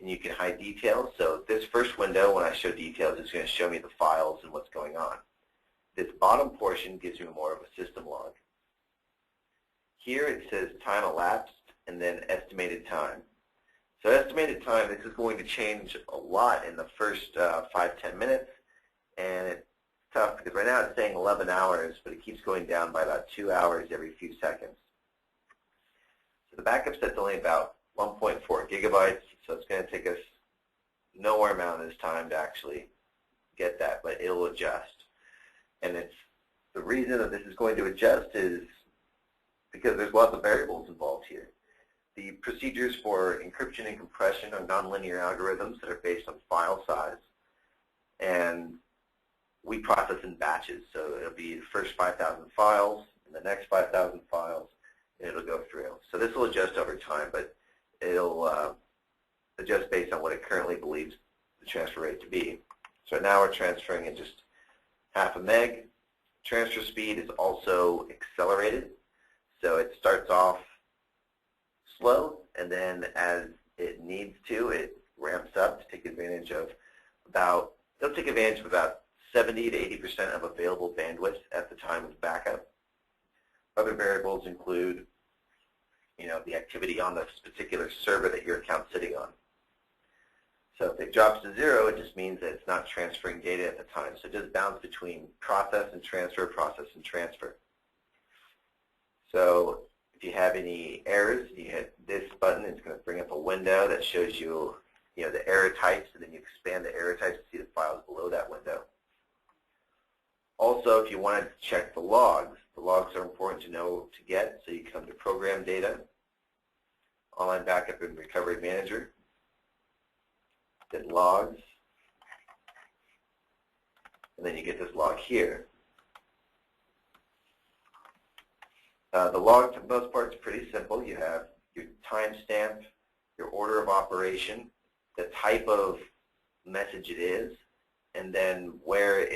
and you can hide details. So this first window, when I show details, is going to show me the files and what's going on. This bottom portion gives you more of a system log. Here it says time elapsed and then estimated time. So estimated time, this is going to change a lot in the first 5-10 minutes, and it's tough because right now it's saying 11 hours, but it keeps going down by about 2 hours every few seconds. So the backup set's only about 1.4 gigabytes, so it's going to take us nowhere amount of this time to actually get that, but it'll adjust. And it's the reason that this is going to adjust is because there's lots of variables involved here. The procedures for encryption and compression are nonlinear algorithms that are based on file size, and we process in batches. So it'll be the first 5,000 files and the next 5,000 files, and it'll go through. So this will adjust over time, but it'll adjust based on what it currently believes the transfer rate to be. So now we're transferring in just half a meg. Transfer speed is also accelerated. So it starts off slow, and then as it needs to, it ramps up to take advantage of it'll take advantage of about 70 to 80% of available bandwidth at the time of backup. Other variables include, the activity on this particular server that your account's sitting on. So if it drops to 0, it just means that it's not transferring data at the time. So it just bounce between process and transfer, process and transfer. So if you have any errors, you hit this button. It's going to bring up a window that shows you, the error types, and then you expand the error types to see the files below that window. Also, if you wanted to check the logs are important to know to get. So you come to Program Data, Online Backup and Recovery Manager, then Logs, and then you get this log here. The log, for the most part, is pretty simple. You have your timestamp, your order of operation, the type of message it is, and then where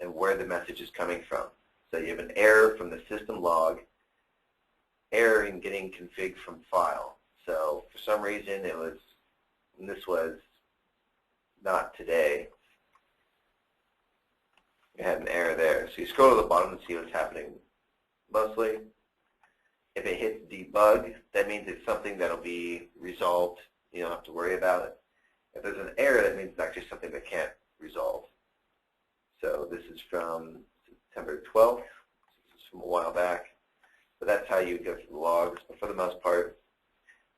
the message is coming from. So you have an error from the system log, error in getting config from file. So for some reason this was not today. You had an error there. So you scroll to the bottom and see what's happening mostly. If it hits debug, that means it's something that'll be resolved. You don't have to worry about it. If there's an error, that means it's actually something that can't resolve. So this is from September 12th. This is from a while back. But that's how you go through the logs. But for the most part,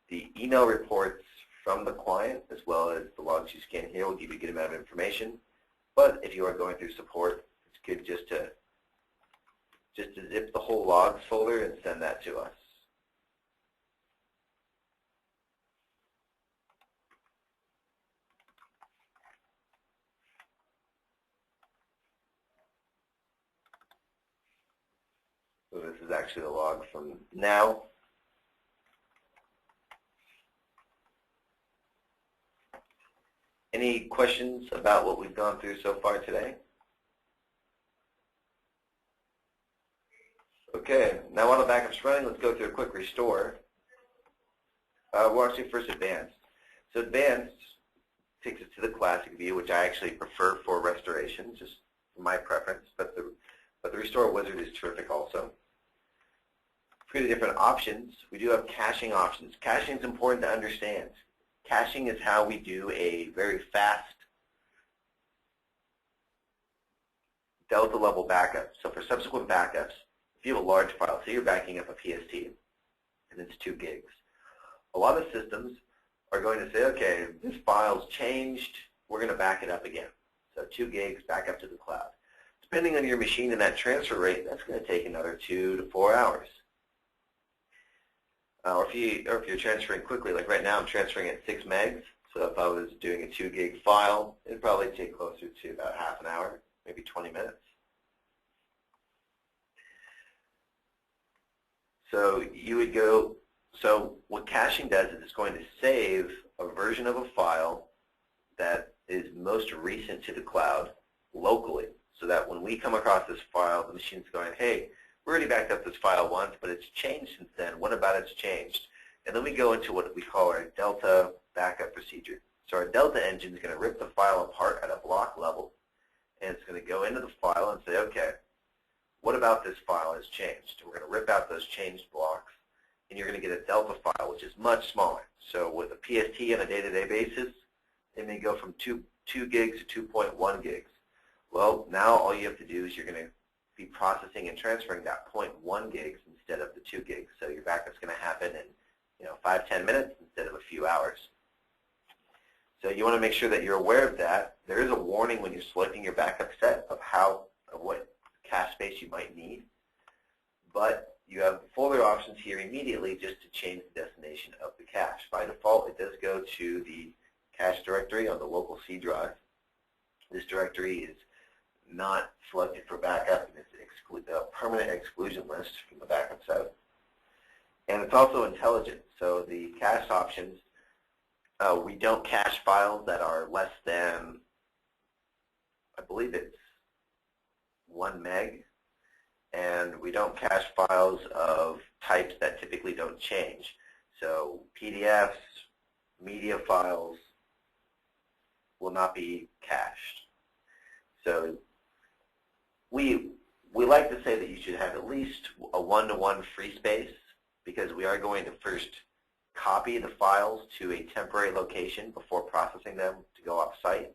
the email reports from the client as well as the logs you scan here will give you a good amount of information. But if you are going through support, it's good just to zip the whole logs folder and send that to us. So this is actually the log from now. Any questions about what we've gone through so far today? Okay, now while the backup's running, let's go through a quick restore. We'll actually first advanced. So advanced takes us to the classic view, which I actually prefer for restoration, just my preference, but the restore wizard is terrific also. For the different options, we do have caching options. Caching is important to understand. Caching is how we do a very fast delta level backup. So for subsequent backups, if you have a large file, say you're backing up a PST, and it's 2 gigs. A lot of systems are going to say, okay, this file's changed, we're going to back it up again. So 2 gigs, back up to the cloud. Depending on your machine and that transfer rate, that's going to take another 2 to 4 hours. Or if you're transferring quickly, like right now I'm transferring at 6 megs, so if I was doing a 2 gig file, it'd probably take closer to about half an hour, maybe 20 minutes. So so what caching does is it's going to save a version of a file that is most recent to the cloud locally, so that when we come across this file, the machine's going, hey, we already backed up this file once, but it's changed since then. What about it's changed? And then we go into what we call our delta backup procedure. So our delta engine is going to rip the file apart at a block level, and it's going to go into the file and say, okay, what about this file has changed? We're going to rip out those changed blocks, and you're going to get a delta file, which is much smaller. So with a PST on a day-to-day basis, it may go from 2 gigs to 2.1 gigs. Well, now all you have to do is you're going to be processing and transferring that 0.1 gigs instead of the 2 gigs. So your backup's going to happen in 5-10 minutes instead of a few hours. So you want to make sure that you're aware of that. There is a warning when you're selecting your backup set of what cache space you might need, but you have folder options here immediately just to change the destination of the cache. By default, it does go to the cache directory on the local C drive. This directory is not selected for backup, and it's a permanent exclusion list from the backup set. And it's also intelligent, so the cache options, we don't cache files that are less than, I believe it's 1 meg, and we don't cache files of types that typically don't change. So PDFs, media files will not be cached. So we like to say that you should have at least a 1-to-1 free space, because we are going to first copy the files to a temporary location before processing them to go off-site.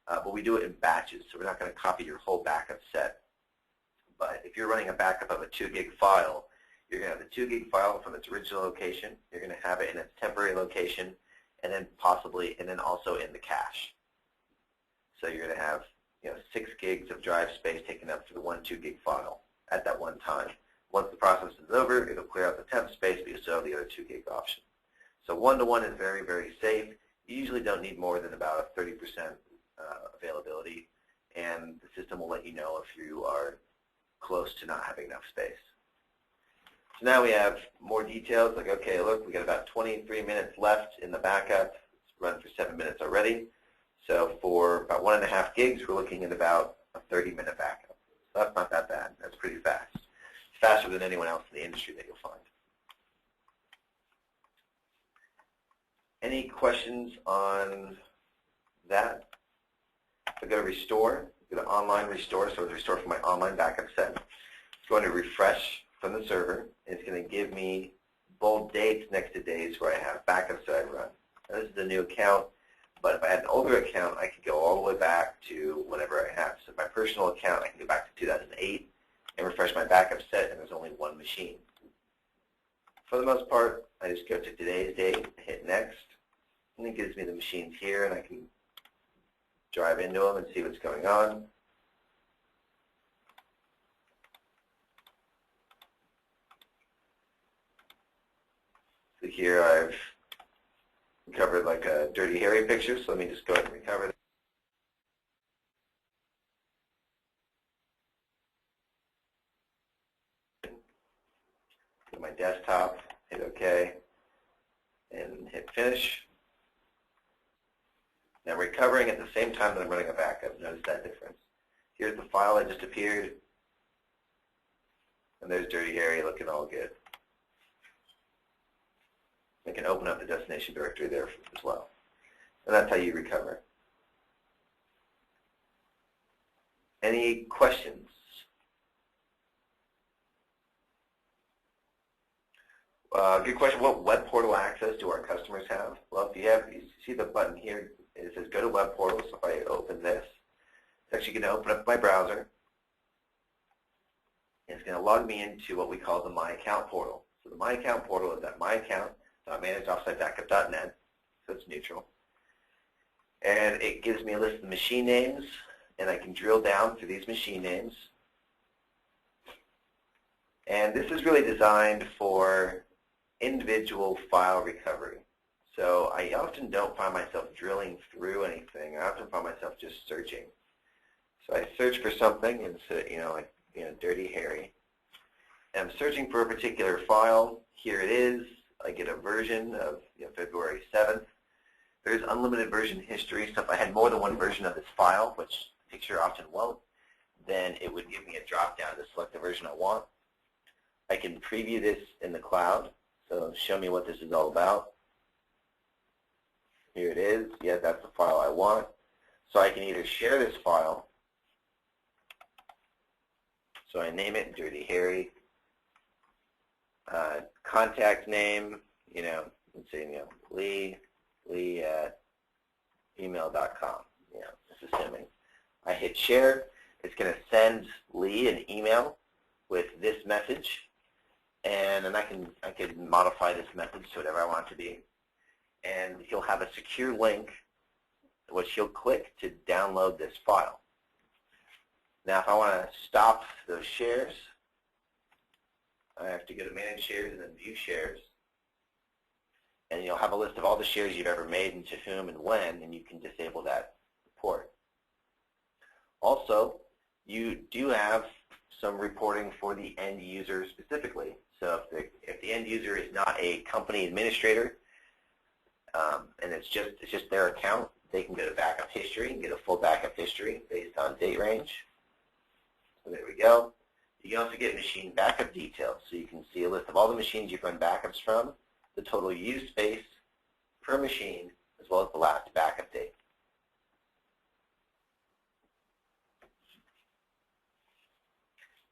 But we do it in batches, so we're not going to copy your whole backup set. But if you're running a backup of a 2 gig file, you're going to have the 2 gig file from its original location. You're going to have it in its temporary location, and then also in the cache. So you're going to have 6 gigs of drive space taken up for the 1 2 gig file at that one time. Once the process is over, it'll clear out the temp space, but you still have the other 2 gig option. So 1-to-1 is very, very safe. You usually don't need more than about a 30% availability, and the system will let you know if you are close to not having enough space. So now we have more details, like, okay, look, we got about 23 minutes left in the backup. It's run for 7 minutes already. So for about 1.5 gigs, we're looking at about a 30-minute backup. So that's not that bad. That's pretty fast. It's faster than anyone else in the industry that you'll find. Any questions on that? So go to restore, go to online restore, so it's restore from my online backup set. It's going to refresh from the server, and it's going to give me bold dates next to days where I have backups that I run. Now, this is a new account, but if I had an older account, I could go all the way back to whatever I have. So my personal account, I can go back to 2008 and refresh my backup set, and there's only one machine. For the most part, I just go to today's date, hit next, and it gives me the machines here, and I can drive into them and see what's going on. So here I've recovered like a Dirty Harry picture, so let me just go ahead and recover that. Go to my desktop, hit OK, and hit finish. Now I'm recovering at the same time that I'm running a backup. Notice that difference. Here's the file that just appeared, and there's Dirty Harry looking all good. I can open up the destination directory there as well. And that's how you recover. Any questions? Good question. What web portal access do our customers have? Well, if you see the button here, it says go to web portal. So if I open this, it's actually going to open up my browser. And it's going to log me into what we call the My Account portal. So the My Account portal is at My Account. .managed-offsite-backup.net, so it's neutral. And it gives me a list of machine names, and I can drill down through these machine names. And this is really designed for individual file recovery. So I often don't find myself drilling through anything. I often find myself just searching. So I search for something, and so, like Dirty Harry. And I'm searching for a particular file. Here it is. I get a version of February 7th. There's unlimited version history, so if I had more than one version of this file, which the picture often won't, then it would give me a drop-down to select the version I want. I can preview this in the cloud, so show me what this is all about. Here it is. Yeah, that's the file I want. So I can either share this file, so I name it Dirty Harry. Contact name, let's say, Lee at email.com. This is assuming. I hit share. It's going to send Lee an email with this message, and then I can modify this message to whatever I want it to be. And he'll have a secure link, which he'll click to download this file. Now, if I want to stop those shares, I have to go to Manage Shares and then View Shares. And you'll have a list of all the shares you've ever made and to whom and when, and you can disable that report. Also, you do have some reporting for the end user specifically. So if the end user is not a company administrator, and it's just their account, they can go to backup history and get a full backup history based on date range. So there we go. You can also get machine backup details, so you can see a list of all the machines you've run backups from, the total used space per machine, as well as the last backup date.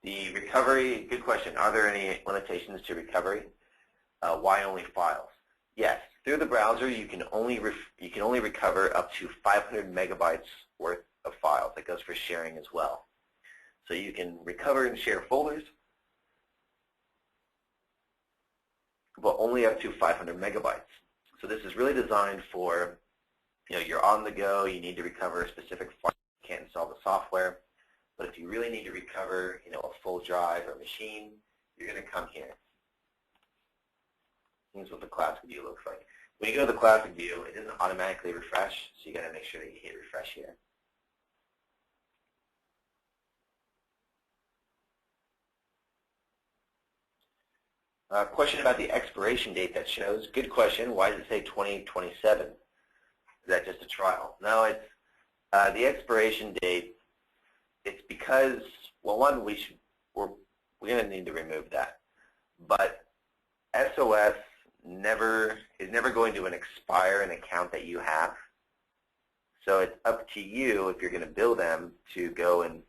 The recovery, good question. Are there any limitations to recovery? Why only files? Yes, through the browser you can only recover up to 500 megabytes worth of files. That goes for sharing as well. So you can recover and share folders, but only up to 500 megabytes. So this is really designed for, you're on the go, you need to recover a specific file, you can't install the software, but if you really need to recover, a full drive or machine, you're going to come here. Here's what the classic view looks like. When you go to the classic view, it doesn't automatically refresh, so you got to make sure that you hit refresh here. Question about the expiration date that shows. Good question. Why does it say 2027? Is that just a trial? No, it's the expiration date. It's because, well, one, we're going to need to remove that. But SOS is never going to expire an account that you have. So it's up to you, if you're going to bill them, to go and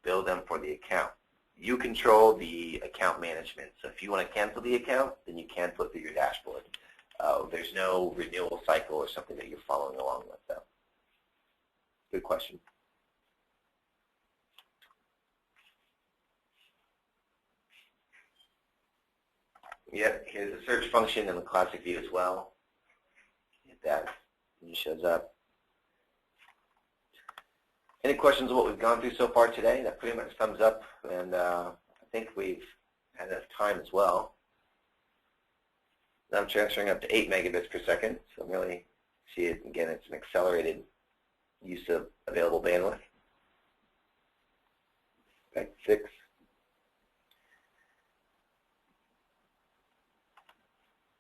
bill them for the account. You control the account management. So if you want to cancel the account, then you cancel it through your dashboard. There's no renewal cycle or something that you're following along with, though. Good question. Yep, here's the search function in the classic view as well. Hit that, and it shows up. Any questions on what we've gone through so far today? That pretty much sums up, and I think we've had enough time as well. Now I'm transferring up to 8 megabits per second, so really see it again. It's an accelerated use of available bandwidth. Back to 6.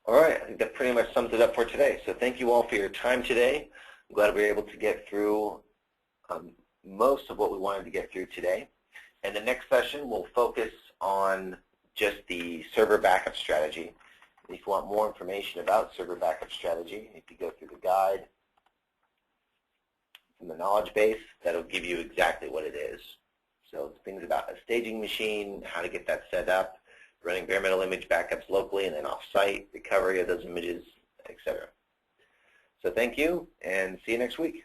All right, I think that pretty much sums it up for today. So thank you all for your time today. I'm glad we were able to get through most of what we wanted to get through today. And the next session will focus on just the server backup strategy. And if you want more information about server backup strategy, if you go through the guide from the knowledge base, that'll give you exactly what it is. So things about a staging machine, how to get that set up, running bare metal image backups locally and then off-site, recovery of those images, etc. So thank you, and see you next week.